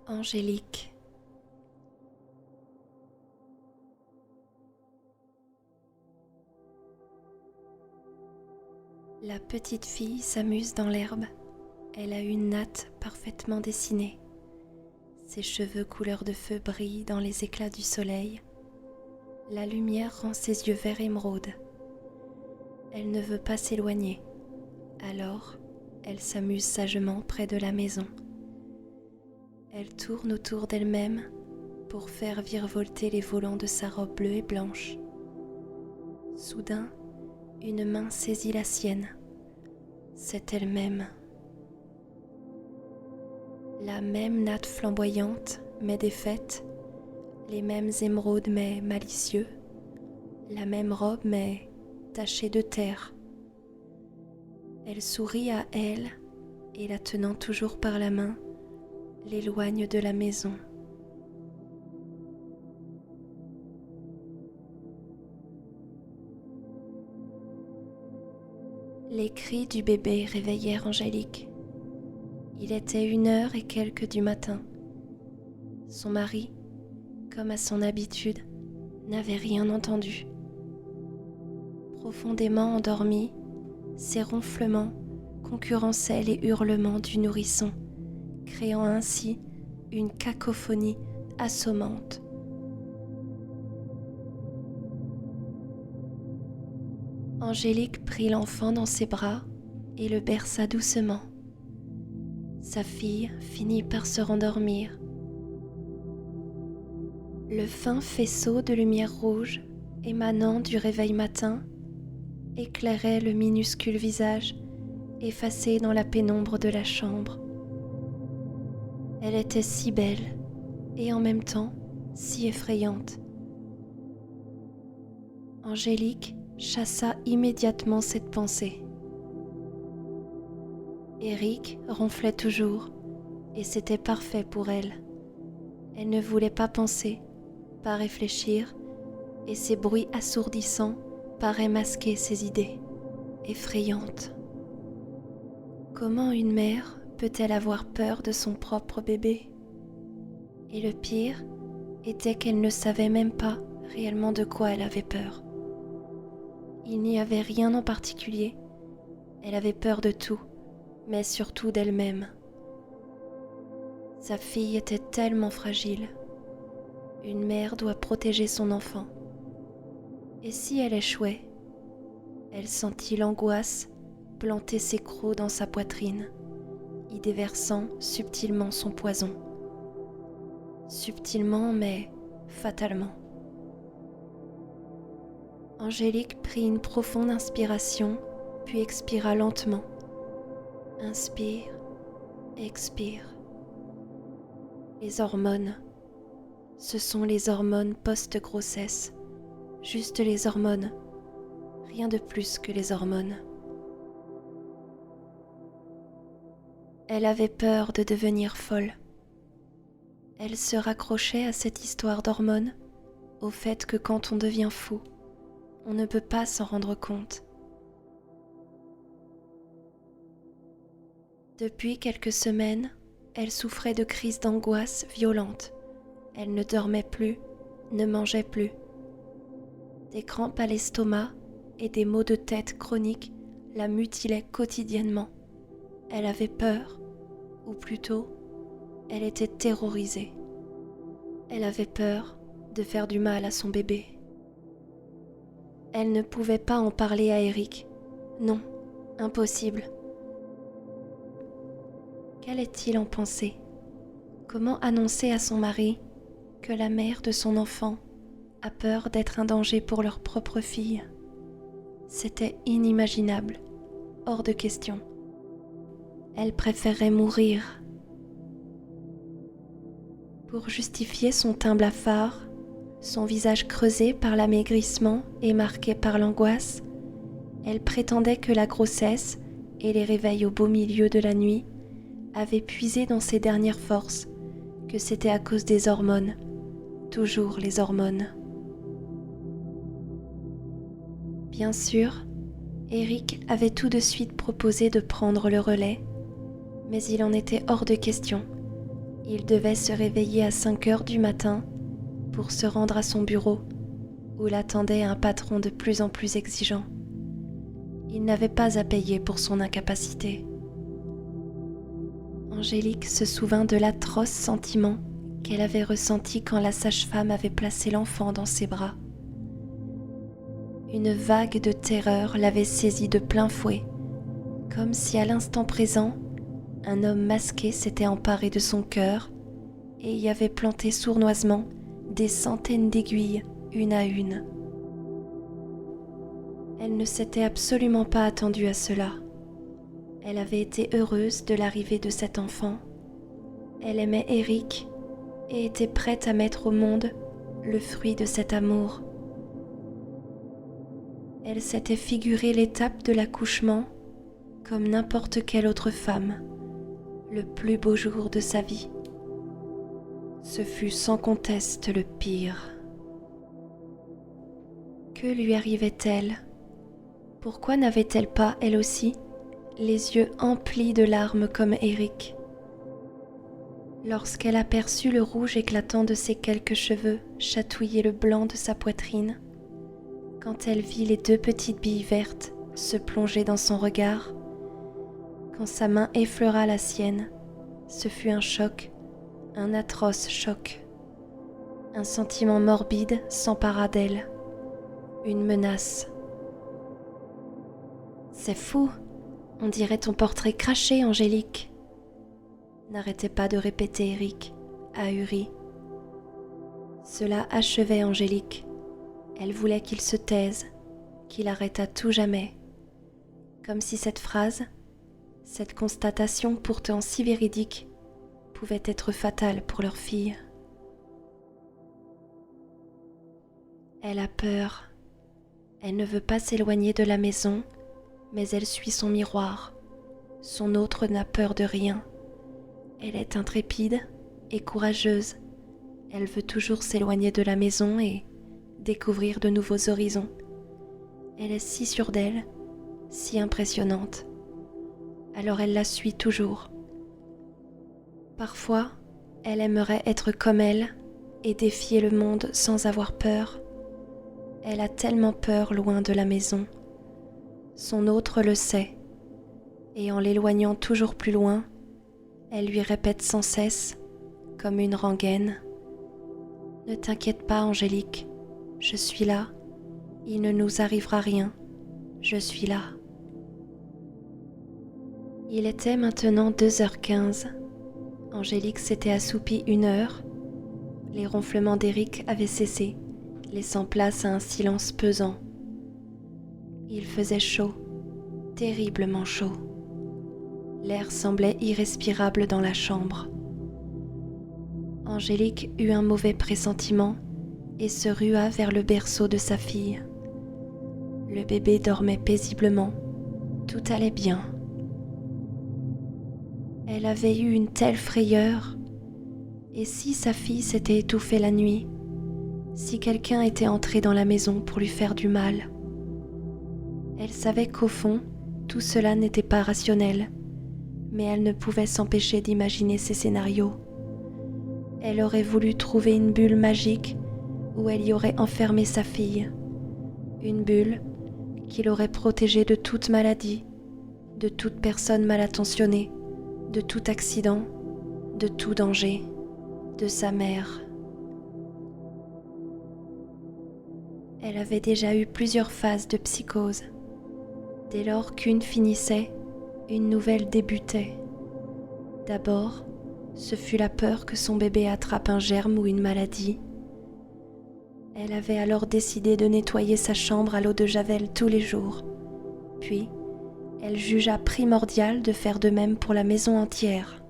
Angélique. La petite fille s'amuse dans l'herbe. Elle a une natte parfaitement dessinée. Ses cheveux couleur de feu brillent dans les éclats du soleil. La lumière rend ses yeux vert émeraude. Elle ne veut pas s'éloigner. Alors, elle s'amuse sagement près de la maison. Elle tourne autour d'elle-même pour faire virevolter les volants de sa robe bleue et blanche. Soudain, une main saisit la sienne. C'est elle-même. La même natte flamboyante mais défaite, les mêmes émeraudes mais malicieux, la même robe mais tachée de terre. Elle sourit à elle et la tenant toujours par la main, l'éloigne de la maison. Les cris du bébé réveillèrent Angélique. Il était 1h et quelques du matin. Son mari, comme à son habitude, n'avait rien entendu. Profondément endormi, ses ronflements concurrençaient les hurlements du nourrisson, créant ainsi une cacophonie assommante. Angélique prit l'enfant dans ses bras et le berça doucement. Sa fille finit par se rendormir. Le fin faisceau de lumière rouge émanant du réveil matin éclairait le minuscule visage effacé dans la pénombre de la chambre. Elle était si belle et en même temps si effrayante. Angélique chassa immédiatement cette pensée. Éric ronflait toujours et c'était parfait pour elle. Elle ne voulait pas penser, pas réfléchir, et ces bruits assourdissants paraient masquer ses idées, effrayantes. Comment une mère peut-elle avoir peur de son propre bébé ? Et le pire était qu'elle ne savait même pas réellement de quoi elle avait peur. Il n'y avait rien en particulier. Elle avait peur de tout, mais surtout d'elle-même. Sa fille était tellement fragile. Une mère doit protéger son enfant. Et si elle échouait ? Elle sentit l'angoisse planter ses crocs dans sa poitrine, y déversant subtilement son poison. Subtilement, mais fatalement. Angélique prit une profonde inspiration, puis expira lentement. Inspire, expire. Les hormones. Ce sont les hormones post-grossesse. Juste les hormones. Rien de plus que les hormones. Elle avait peur de devenir folle. Elle se raccrochait à cette histoire d'hormones, au fait que quand on devient fou, on ne peut pas s'en rendre compte. Depuis quelques semaines, elle souffrait de crises d'angoisse violentes. Elle ne dormait plus, ne mangeait plus. Des crampes à l'estomac et des maux de tête chroniques la mutilaient quotidiennement. Elle avait peur, ou plutôt, elle était terrorisée. Elle avait peur de faire du mal à son bébé. Elle ne pouvait pas en parler à Éric. Non, impossible. Qu'allait-il en penser ? Comment annoncer à son mari que la mère de son enfant a peur d'être un danger pour leur propre fille ? C'était inimaginable, hors de question. Elle préférait mourir. Pour justifier son teint blafard, son visage creusé par l'amaigrissement et marqué par l'angoisse, elle prétendait que la grossesse et les réveils au beau milieu de la nuit avaient puisé dans ses dernières forces, que c'était à cause des hormones, toujours les hormones. Bien sûr, Éric avait tout de suite proposé de prendre le relais, mais il en était hors de question. Il devait se réveiller à 5 heures du matin pour se rendre à son bureau où l'attendait un patron de plus en plus exigeant. Il n'avait pas à payer pour son incapacité. Angélique se souvint de l'atroce sentiment qu'elle avait ressenti quand la sage-femme avait placé l'enfant dans ses bras. Une vague de terreur l'avait saisie de plein fouet, comme si à l'instant présent, un homme masqué s'était emparé de son cœur et y avait planté sournoisement des centaines d'aiguilles, une à une. Elle ne s'était absolument pas attendue à cela. Elle avait été heureuse de l'arrivée de cet enfant. Elle aimait Eric et était prête à mettre au monde le fruit de cet amour. Elle s'était figuré l'étape de l'accouchement comme n'importe quelle autre femme, le plus beau jour de sa vie. Ce fut sans conteste le pire. Que lui arrivait-elle ? Pourquoi n'avait-elle pas, elle aussi, les yeux emplis de larmes comme Eric ? Lorsqu'elle aperçut le rouge éclatant de ses quelques cheveux chatouiller le blanc de sa poitrine, quand elle vit les 2 petites billes vertes se plonger dans son regard, quand sa main effleura la sienne, ce fut un choc, un atroce choc. Un sentiment morbide s'empara d'elle, une menace. « C'est fou, on dirait ton portrait craché, Angélique !» n'arrêtait pas de répéter Eric, ahuri. Cela achevait Angélique. Elle voulait qu'il se taise, qu'il arrêtât tout jamais. Comme si cette phrase, cette constatation pourtant si véridique, pouvait être fatale pour leur fille. Elle a peur. Elle ne veut pas s'éloigner de la maison, mais elle suit son miroir. Son autre n'a peur de rien. Elle est intrépide et courageuse. Elle veut toujours s'éloigner de la maison et découvrir de nouveaux horizons. Elle est si sûre d'elle, si impressionnante. Alors elle la suit toujours. Parfois, elle aimerait être comme elle et défier le monde sans avoir peur. Elle a tellement peur loin de la maison. Son autre le sait, et en l'éloignant toujours plus loin, elle lui répète sans cesse, comme une rengaine, « Ne t'inquiète pas, Angélique, je suis là, il ne nous arrivera rien, je suis là. » Il était maintenant 2h15. Angélique s'était assoupie 1 heure. Les ronflements d'Eric avaient cessé, laissant place à un silence pesant. Il faisait chaud, terriblement chaud. L'air semblait irrespirable dans la chambre. Angélique eut un mauvais pressentiment et se rua vers le berceau de sa fille. Le bébé dormait paisiblement, tout allait bien. Elle avait eu une telle frayeur, et si sa fille s'était étouffée la nuit, si quelqu'un était entré dans la maison pour lui faire du mal. Elle savait qu'au fond, tout cela n'était pas rationnel, mais elle ne pouvait s'empêcher d'imaginer ces scénarios. Elle aurait voulu trouver une bulle magique où elle y aurait enfermé sa fille, une bulle qui l'aurait protégée de toute maladie, de toute personne mal attentionnée, de tout accident, de tout danger, de sa mère. Elle avait déjà eu plusieurs phases de psychose. Dès lors qu'une finissait, une nouvelle débutait. D'abord, ce fut la peur que son bébé attrape un germe ou une maladie. Elle avait alors décidé de nettoyer sa chambre à l'eau de Javel tous les jours. Puis, elle jugea primordial de faire de même pour la maison entière.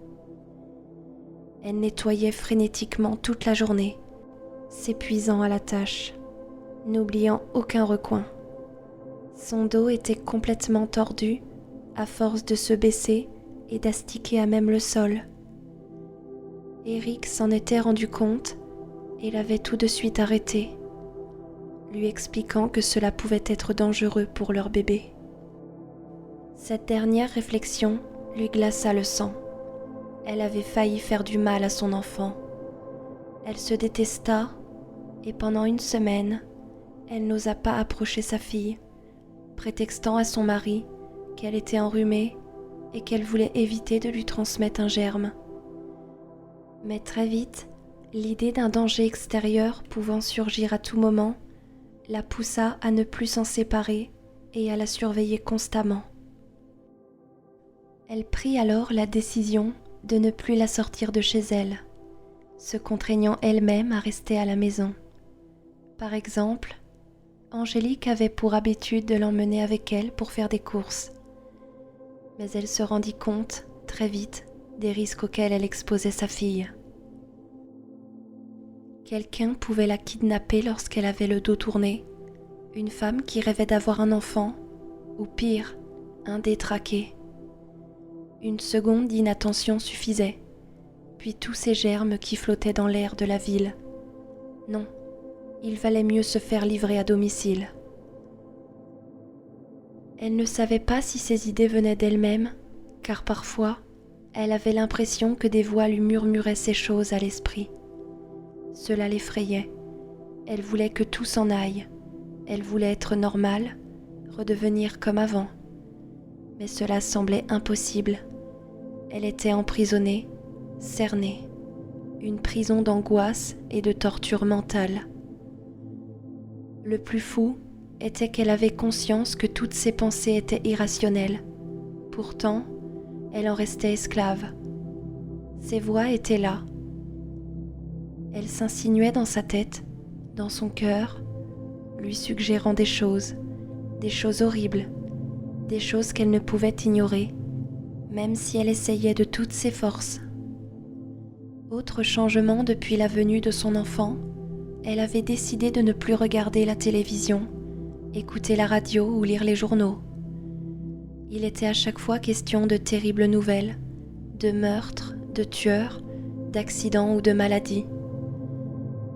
Elle nettoyait frénétiquement toute la journée, s'épuisant à la tâche, n'oubliant aucun recoin. Son dos était complètement tordu, à force de se baisser et d'astiquer à même le sol. Eric s'en était rendu compte et l'avait tout de suite arrêté, lui expliquant que cela pouvait être dangereux pour leur bébé. Cette dernière réflexion lui glaça le sang. Elle avait failli faire du mal à son enfant. Elle se détesta et pendant 1 semaine, elle n'osa pas approcher sa fille, prétextant à son mari qu'elle était enrhumée et qu'elle voulait éviter de lui transmettre un germe. Mais très vite, l'idée d'un danger extérieur pouvant surgir à tout moment la poussa à ne plus s'en séparer et à la surveiller constamment. Elle prit alors la décision de ne plus la sortir de chez elle, se contraignant elle-même à rester à la maison. Par exemple, Angélique avait pour habitude de l'emmener avec elle pour faire des courses. Mais elle se rendit compte, très vite, des risques auxquels elle exposait sa fille. Quelqu'un pouvait la kidnapper lorsqu'elle avait le dos tourné, une femme qui rêvait d'avoir un enfant, ou pire, un détraqué. Une seconde d'inattention suffisait, puis tous ces germes qui flottaient dans l'air de la ville. Non, il valait mieux se faire livrer à domicile. Elle ne savait pas si ces idées venaient d'elle-même, car parfois, elle avait l'impression que des voix lui murmuraient ces choses à l'esprit. Cela l'effrayait. Elle voulait que tout s'en aille. Elle voulait être normale, redevenir comme avant. Mais cela semblait impossible. Elle était emprisonnée, cernée. Une prison d'angoisse et de torture mentale. Le plus fou était qu'elle avait conscience que toutes ses pensées étaient irrationnelles. Pourtant, elle en restait esclave. Ses voix étaient là. Elles s'insinuaient dans sa tête, dans son cœur, lui suggérant des choses horribles, des choses qu'elle ne pouvait ignorer, même si elle essayait de toutes ses forces. Autre changement depuis la venue de son enfant, elle avait décidé de ne plus regarder la télévision, écouter la radio ou lire les journaux. Il était à chaque fois question de terribles nouvelles, de meurtres, de tueurs, d'accidents ou de maladies.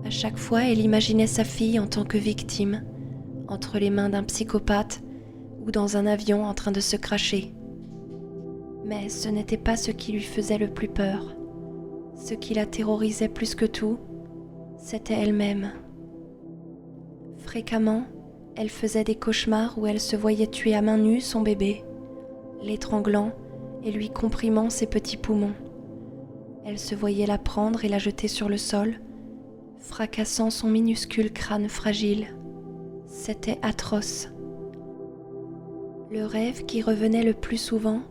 À chaque fois, elle imaginait sa fille en tant que victime, entre les mains d'un psychopathe ou dans un avion en train de se cracher. Mais ce n'était pas ce qui lui faisait le plus peur. Ce qui la terrorisait plus que tout, c'était elle-même. Fréquemment, elle faisait des cauchemars où elle se voyait tuer à main nue son bébé, l'étranglant et lui comprimant ses petits poumons. Elle se voyait la prendre et la jeter sur le sol, fracassant son minuscule crâne fragile. C'était atroce. Le rêve qui revenait le plus souvent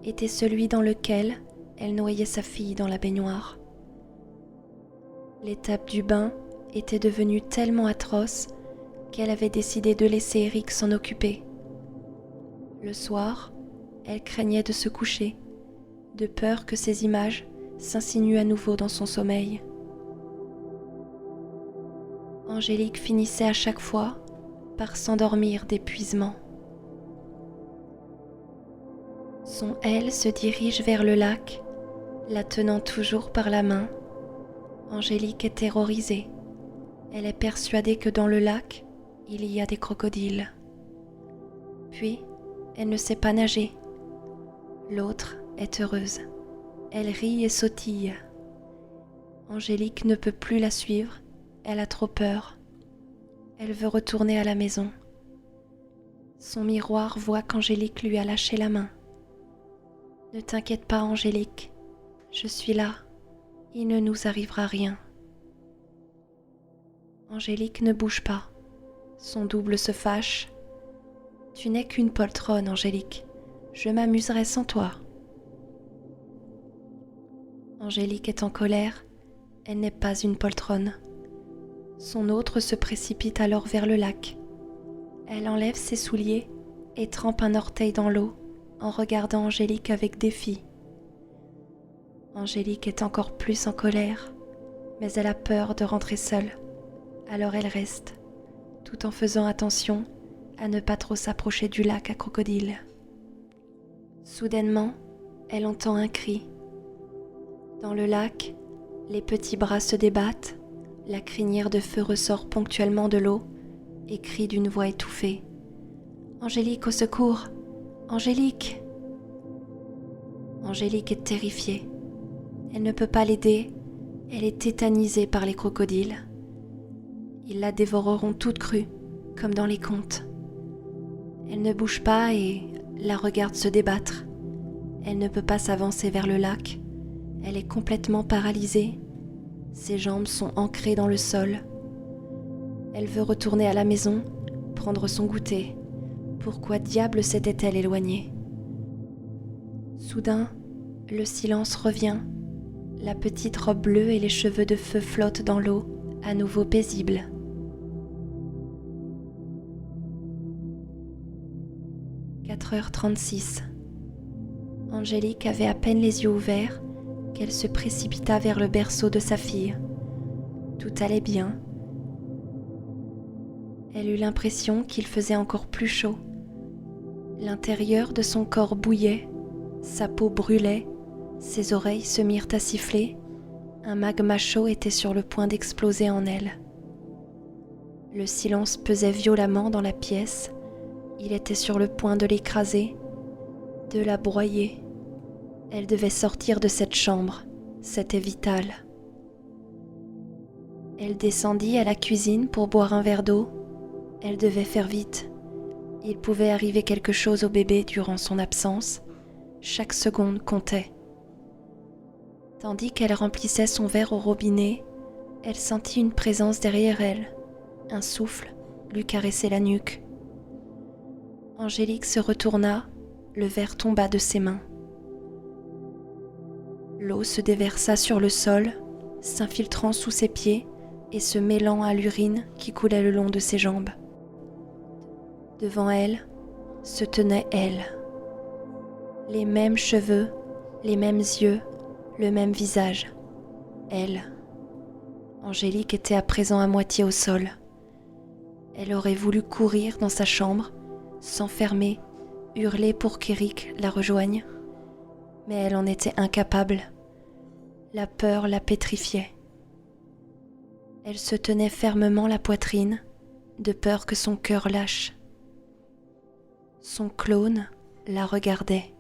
était celui dans lequel elle noyait sa fille dans la baignoire. L'étape du bain était devenue tellement atroce qu'elle avait décidé de laisser Eric s'en occuper. Le soir, elle craignait de se coucher, de peur que ces images s'insinuent à nouveau dans son sommeil. Angélique finissait à chaque fois par s'endormir d'épuisement. Son aile se dirige vers le lac, la tenant toujours par la main. Angélique est terrorisée. Elle est persuadée que dans le lac, il y a des crocodiles. Puis, elle ne sait pas nager. L'autre est heureuse. Elle rit et sautille. Angélique ne peut plus la suivre. Elle a trop peur. Elle veut retourner à la maison. Son miroir voit qu'Angélique lui a lâché la main. Ne t'inquiète pas, Angélique. Je suis là. Il ne nous arrivera rien. Angélique ne bouge pas. Son double se fâche. Tu n'es qu'une poltronne, Angélique. Je m'amuserai sans toi. Angélique est en colère. Elle n'est pas une poltronne. Son autre se précipite alors vers le lac. Elle enlève ses souliers et trempe un orteil dans l'eau en regardant Angélique avec défi. Angélique est encore plus en colère, mais elle a peur de rentrer seule. Alors elle reste, tout en faisant attention à ne pas trop s'approcher du lac à crocodile. Soudainement, elle entend un cri. Dans le lac, les petits bras se débattent, la crinière de feu ressort ponctuellement de l'eau et crie d'une voix étouffée. « Angélique, au secours! Angélique !» Angélique est terrifiée. Elle ne peut pas l'aider, elle est tétanisée par les crocodiles. Ils la dévoreront toute crue, comme dans les contes. Elle ne bouge pas et la regarde se débattre. Elle ne peut pas s'avancer vers le lac. Elle est complètement paralysée. Ses jambes sont ancrées dans le sol. Elle veut retourner à la maison, prendre son goûter. Pourquoi diable s'était-elle éloignée ? Soudain, le silence revient. La petite robe bleue et les cheveux de feu flottent dans l'eau, à nouveau paisibles. « 4h36. Angélique avait à peine les yeux ouverts qu'elle se précipita vers le berceau de sa fille. Tout allait bien. Elle eut l'impression qu'il faisait encore plus chaud. L'intérieur de son corps bouillait, sa peau brûlait, ses oreilles se mirent à siffler. Un magma chaud était sur le point d'exploser en elle. Le silence pesait violemment dans la pièce. Il était sur le point de l'écraser, de la broyer. Elle devait sortir de cette chambre, c'était vital. Elle descendit à la cuisine pour boire un verre d'eau. Elle devait faire vite. Il pouvait arriver quelque chose au bébé durant son absence. Chaque seconde comptait. Tandis qu'elle remplissait son verre au robinet, elle sentit une présence derrière elle. Un souffle lui caressait la nuque. Angélique se retourna, le verre tomba de ses mains. L'eau se déversa sur le sol, s'infiltrant sous ses pieds et se mêlant à l'urine qui coulait le long de ses jambes. Devant elle se tenait elle. Les mêmes cheveux, les mêmes yeux, le même visage. Elle. Angélique était à présent à moitié au sol. Elle aurait voulu courir dans sa chambre, s'enfermer, hurler pour qu'Éric la rejoigne, mais elle en était incapable. La peur la pétrifiait. Elle se tenait fermement la poitrine, de peur que son cœur lâche. Son clone la regardait.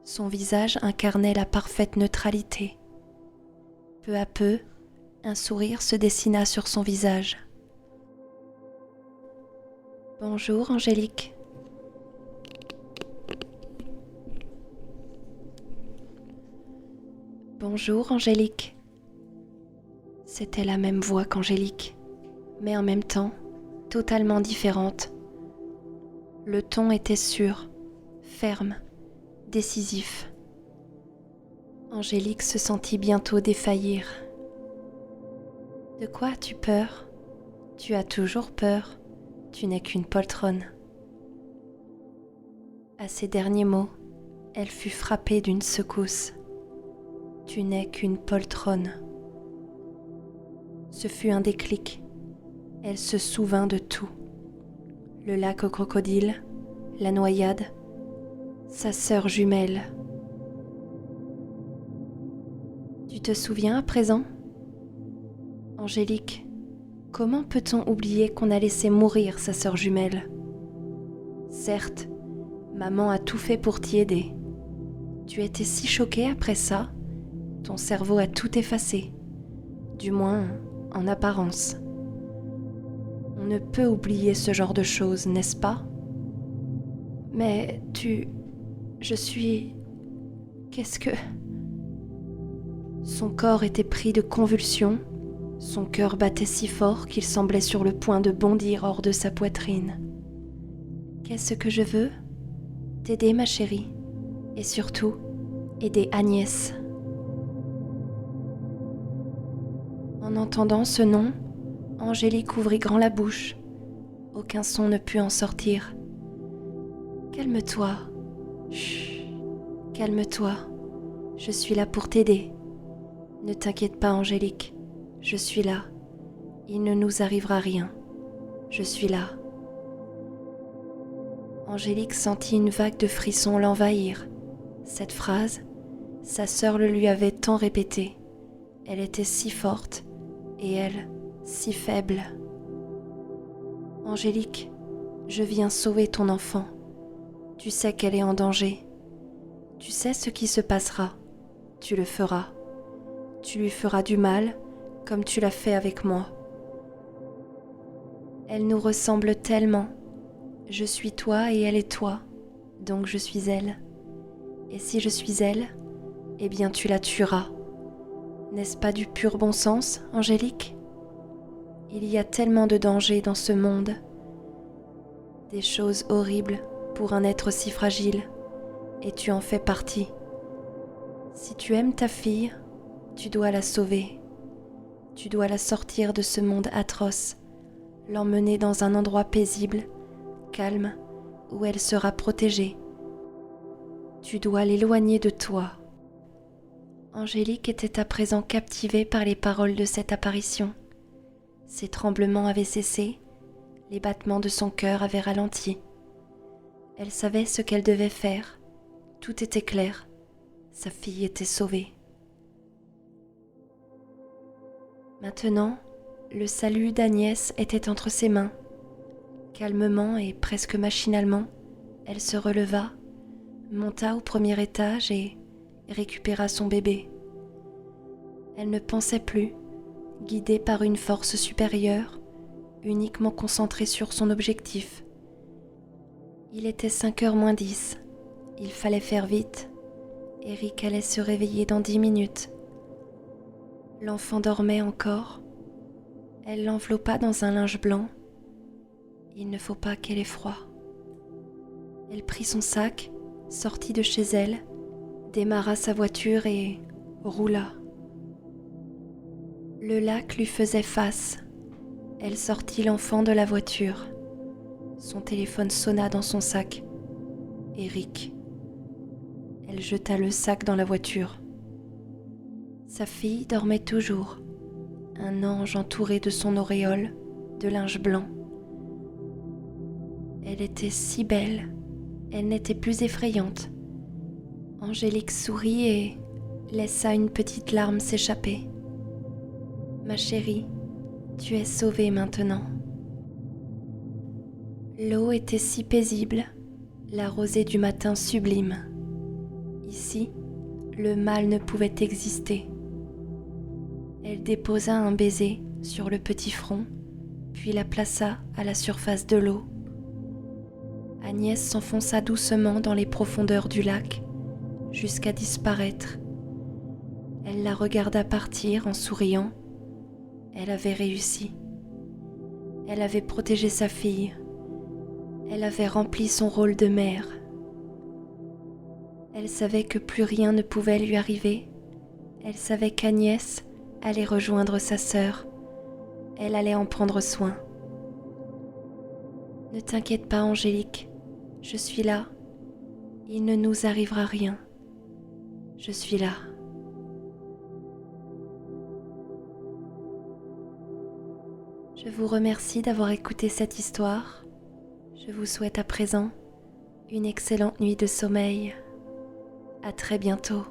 Son visage incarnait la parfaite neutralité. Peu à peu, un sourire se dessina sur son visage. « Bonjour, Angélique. » « Bonjour, Angélique. » C'était la même voix qu'Angélique, mais en même temps, totalement différente. Le ton était sûr, ferme, décisif. Angélique se sentit bientôt défaillir. « De quoi as-tu peur ? Tu as toujours peur. Tu n'es qu'une poltronne. » À ces derniers mots, elle fut frappée d'une secousse. « Tu n'es qu'une poltronne. » Ce fut un déclic. Elle se souvint de tout. Le lac aux crocodiles, la noyade, sa sœur jumelle. « Tu te souviens à présent ? Angélique, comment peut-on oublier qu'on a laissé mourir sa sœur jumelle ? Certes, maman a tout fait pour t'y aider. Tu étais si choquée après ça, ton cerveau a tout effacé, du moins en apparence. On ne peut oublier ce genre de choses, n'est-ce pas ? Mais je suis... Qu'est-ce que... Son corps était pris de convulsions, son cœur battait si fort qu'il semblait sur le point de bondir hors de sa poitrine. Qu'est-ce que je veux ? T'aider, ma chérie, et surtout, aider Agnès. En entendant ce nom, Angélique ouvrit grand la bouche. Aucun son ne put en sortir. « Calme-toi. Chut. Calme-toi. Je suis là pour t'aider. Ne t'inquiète pas, Angélique. Je suis là. Il ne nous arrivera rien. Je suis là. » Angélique sentit une vague de frissons l'envahir. Cette phrase, sa sœur le lui avait tant répétée. Elle était si forte, et elle, si faible. « Angélique, je viens sauver ton enfant. Tu sais qu'elle est en danger. Tu sais ce qui se passera. tu le feras. Tu lui feras du mal, comme tu l'as fait avec moi. Elle nous ressemble tellement. Je suis toi et elle est toi, donc je suis elle. Et si je suis elle, eh bien tu la tueras. N'est-ce pas du pur bon sens, Angélique ? Il y a tellement de dangers dans ce monde, des choses horribles pour un être si fragile, et tu en fais partie. Si tu aimes ta fille, tu dois la sauver. Tu dois la sortir de ce monde atroce, l'emmener dans un endroit paisible, calme, où elle sera protégée. Tu dois l'éloigner de toi. Angélique était à présent captivée par les paroles de cette apparition. Ses tremblements avaient cessé, les battements de son cœur avaient ralenti. Elle savait ce qu'elle devait faire, tout était clair, sa fille était sauvée. Maintenant, le salut d'Agnès était entre ses mains. Calmement et presque machinalement, elle se releva, monta au premier étage et récupéra son bébé. Elle ne pensait plus, guidée par une force supérieure, uniquement concentrée sur son objectif. Il était 5h moins 10. Il fallait faire vite. Eric allait se réveiller dans 10 minutes. L'enfant dormait encore. Elle l'enveloppa dans un linge blanc. Il ne faut pas qu'elle ait froid. Elle prit son sac, sortit de chez elle, démarra sa voiture et roula. Le lac lui faisait face. Elle sortit l'enfant de la voiture. Son téléphone sonna dans son sac. Eric. Elle jeta le sac dans la voiture. Sa fille dormait toujours, un ange entouré de son auréole, de linge blanc. Elle était si belle, elle n'était plus effrayante. Angélique sourit et laissa une petite larme s'échapper. « Ma chérie, tu es sauvée maintenant. » L'eau était si paisible, la rosée du matin sublime. Ici, le mal ne pouvait exister. Elle déposa un baiser sur le petit front, puis la plaça à la surface de l'eau. Agnès s'enfonça doucement dans les profondeurs du lac, jusqu'à disparaître. Elle la regarda partir en souriant. Elle avait réussi. Elle avait protégé sa fille. Elle avait rempli son rôle de mère. Elle savait que plus rien ne pouvait lui arriver. Elle savait qu'Agnès allait rejoindre sa sœur. Elle allait en prendre soin. « Ne t'inquiète pas, Angélique, je suis là. Il ne nous arrivera rien. Je suis là. » Je vous remercie d'avoir écouté cette histoire. Je vous souhaite à présent une excellente nuit de sommeil. À très bientôt.